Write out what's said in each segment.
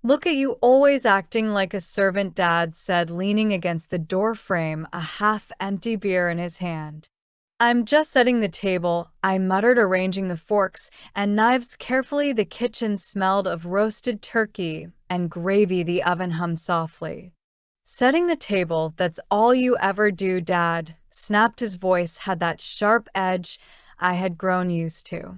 Look at you always acting like a servant, Dad said, leaning against the door frame, a half-empty beer in his hand. I'm just setting the table, I muttered, arranging the forks and knives carefully. The kitchen smelled of roasted turkey and gravy. The oven hummed softly. Setting the table, that's all you ever do, Dad, snapped. His voice had that sharp edge I had grown used to.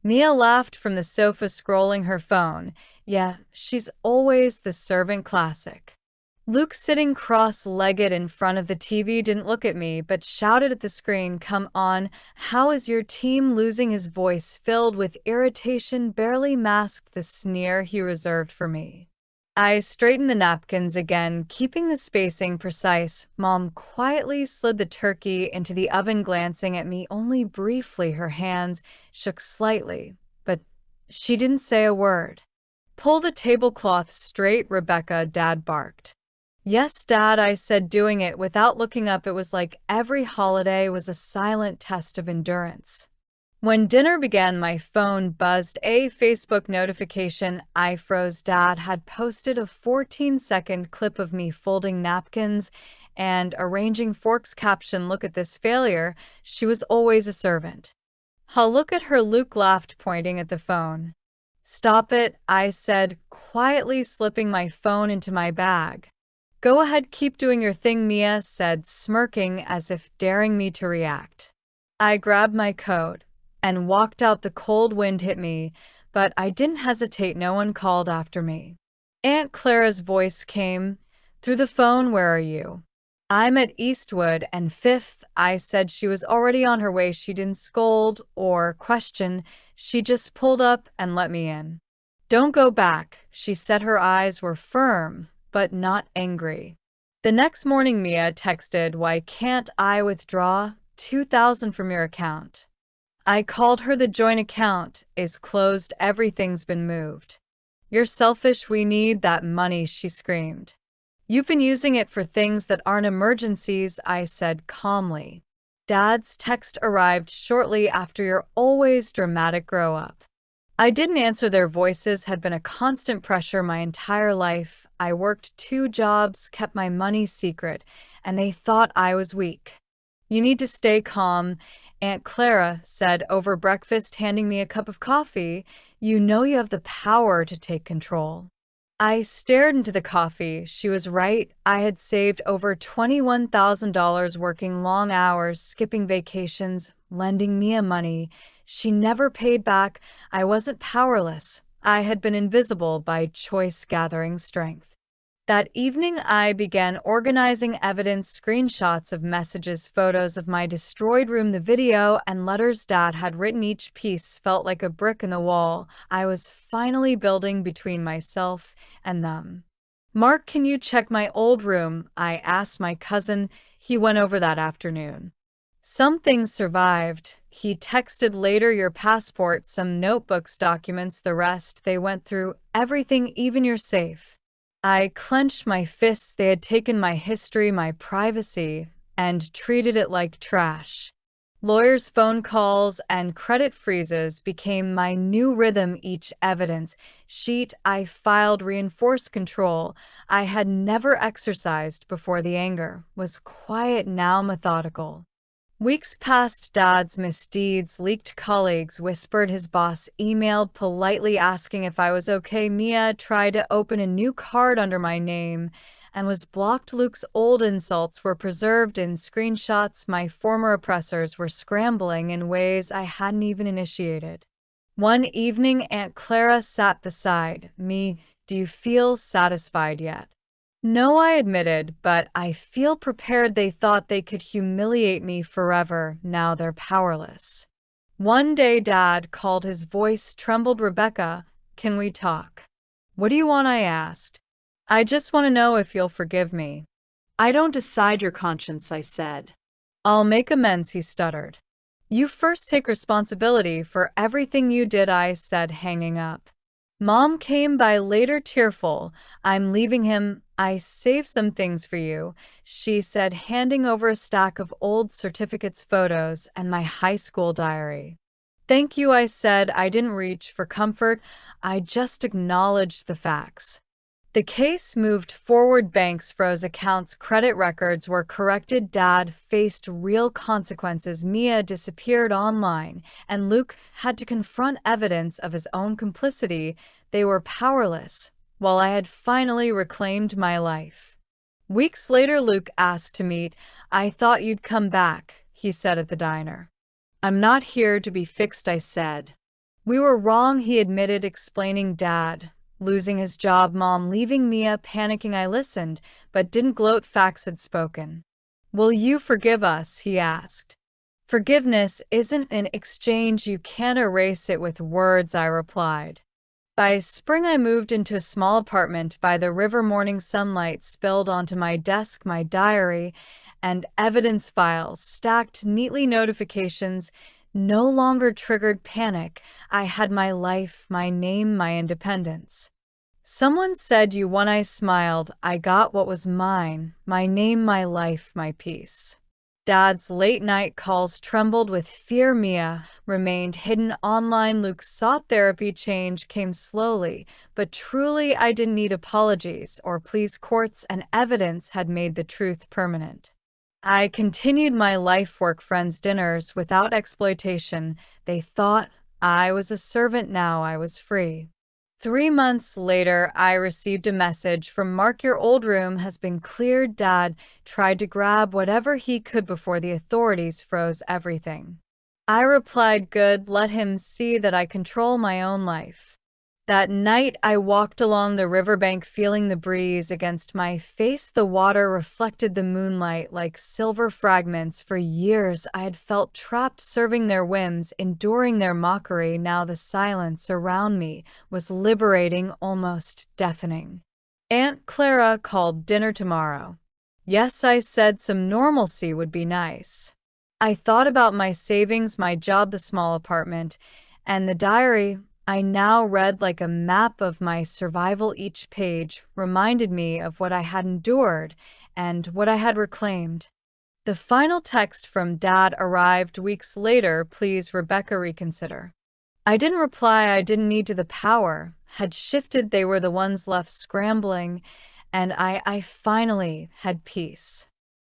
Mia laughed from the sofa, scrolling her phone. Yeah, she's always the servant, classic. Luke, sitting cross-legged in front of the TV, didn't look at me, but shouted at the screen, "Come on, how is your team losing?" His voice, filled with irritation, barely masked the sneer he reserved for me. I straightened the napkins again, keeping the spacing precise. Mom quietly slid the turkey into the oven, glancing at me only briefly. Her hands shook slightly, but she didn't say a word. "Pull the tablecloth straight, Rebecca," Dad barked. "Yes, Dad," I said, doing it without looking up. It was like every holiday was a silent test of endurance. When dinner began, my phone buzzed, a Facebook notification. I froze. Dad had posted a 14-second clip of me folding napkins and arranging forks. Caption: "Look at this failure. She was always a servant." "Huh, look at her," Luke laughed, pointing at the phone. "Stop it," I said, quietly slipping my phone into my bag. "Go ahead, keep doing your thing," Mia said, smirking as if daring me to react. I grabbed my coat and walked out. The cold wind hit me, but I didn't hesitate. No one called after me. Aunt Clara's voice came through the phone. "Where are you?" "I'm at Eastwood and Fifth," I said. She was already on her way. She didn't scold or question. She just pulled up and let me in. "Don't go back," she said. Her eyes were firm, but not angry. The next morning, Mia texted, "Why can't I withdraw 2,000 from your account?" I called her. "The joint account is closed. Everything's been moved." "You're selfish. We need that money," she screamed. "You've been using it for things that aren't emergencies," I said calmly. Dad's text arrived shortly after. "You're always dramatic. Grow up." I didn't answer. Their voices had been a constant pressure my entire life. I worked 2 jobs, kept my money secret, and they thought I was weak. "You need to stay calm," Aunt Clara said over breakfast, handing me a cup of coffee. "You know you have the power to take control." I stared into the coffee. She was right. I had saved over $21,000 working long hours, skipping vacations, lending Mia money. She never paid back. I wasn't powerless. I had been invisible by choice, gathering strength. That evening, I began organizing evidence: screenshots of messages, photos of my destroyed room, the video and letters Dad had written. Each piece felt like a brick in the wall. I was finally building between myself and them. "Mark, can you check my old room?" I asked my cousin. He went over that afternoon. "Some things survived," he texted later. "Your passport, some notebooks, documents, the rest. They went through everything, even your safe." I clenched my fists. They had taken my history, my privacy, and treated it like trash. Lawyers' phone calls and credit freezes became my new rhythm. Each evidence sheet I filed reinforced control I had never exercised before. The anger was quiet now, methodical. Weeks passed. Dad's misdeeds leaked. Colleagues whispered. His boss emailed politely asking if I was okay. Mia tried to open a new card under my name and was blocked. Luke's old insults were preserved in screenshots. My former oppressors were scrambling in ways I hadn't even initiated. One evening, Aunt Clara sat beside me. "Do you feel satisfied yet?" "No," I admitted, "but I feel prepared." They thought they could humiliate me forever. Now they're powerless. One day, Dad called. His voice trembled. "Rebecca, can we talk?" "What do you want?" I asked. "I just want to know if you'll forgive me." I don't decide your conscience, I said. "I'll make amends," he stuttered. "You first take responsibility for everything you did," I said, hanging up. Mom came by later, tearful. "I'm leaving him. I saved some things for you," she said, handing over a stack of old certificates, photos, and my high school diary. "Thank you," I said. I didn't reach for comfort. I just acknowledged the facts. The case moved forward. Banks froze accounts, credit records were corrected, Dad faced real consequences, Mia disappeared online, and Luke had to confront evidence of his own complicity. They were powerless, while I had finally reclaimed my life. Weeks later, Luke asked to meet. I thought you'd come back, he said at the diner. I'm not here to be fixed, I said. We were wrong, he admitted, explaining Dad losing his job, Mom leaving, Mia panicking. I listened, but didn't gloat. Facts had spoken. Will you forgive us? He asked. Forgiveness isn't an exchange. You can't erase it with words, I replied. By spring, I moved into a small apartment by the river. Morning sunlight spilled onto my desk, my diary, and evidence files stacked neatly. Notifications no longer triggered panic. I had my life, my name, my independence. Someone said you won. I smiled. I got what was mine, my name, my life, my peace. Dad's late night calls trembled with fear. Mia remained hidden online. Luke sought therapy. Change came slowly, but truly I didn't need apologies or pleas. Courts and evidence had made the truth permanent. I continued my life, work, friends, dinners without exploitation. They thought I was a servant. Now I was free. 3 months later, I received a message from Mark. Your old room has been cleared. Dad tried to grab whatever he could before the authorities froze everything. I replied, good, let him see that I control my own life. That night, I walked along the riverbank, feeling the breeze against my face. The water reflected the moonlight like silver fragments. For years, I had felt trapped, serving their whims, enduring their mockery. Now the silence around me was liberating, almost deafening. Aunt Clara called dinner tomorrow. Yes, I said, some normalcy would be nice. I thought about my savings, my job, the small apartment, and the diary. I now read like a map of my survival. Each page reminded me of what I had endured and what I had reclaimed. The final text from Dad arrived weeks later. Please, Rebecca, reconsider. I didn't reply. I didn't need to. The power had shifted. They were the ones left scrambling, and I finally had peace.